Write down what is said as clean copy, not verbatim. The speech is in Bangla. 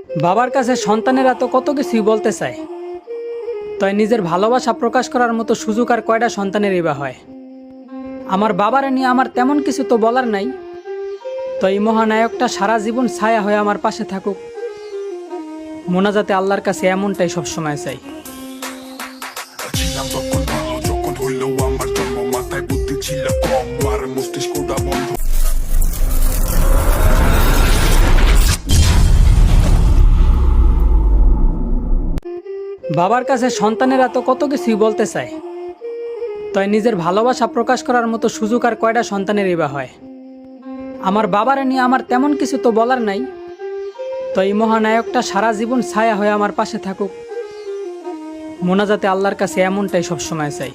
বাবার কাছে সন্তানেরা তো কত কিছুই বলতে চায়, তাই নিজের ভালোবাসা প্রকাশ করার মতো সুযোগ আর কয়টা সন্তানেরই বা হয়। আমার বাবারে নিয়ে আমার তেমন কিছু তো বলার নাই, তো এই মহানায়কটা সারা জীবন ছায়া হয়ে আমার পাশে থাকুক। মোনাজাতে আল্লাহর কাছে এমনটাই সবসময় চাই। ছিলাম তখন ভালো, যখন হইলো আমার জন্ম, মাথায় বুদ্ধি ছিল কম, আর মস্তিষ্কটা বন্ধ। বাবার কাছে সন্তানেরা তো কত কিছুই বলতে চায়, তাই নিজের ভালোবাসা প্রকাশ করার মতো সুযোগ আর কয়টা সন্তানেরই বা হয়। আমার বাবারে নিয়ে আমার তেমন কিছু তো বলার নাই, তো এই মহানায়কটা সারা জীবন ছায়া হয়ে আমার পাশে থাকুক। মোনাজাতে আল্লাহর কাছে এমনটাই সবসময় চাই।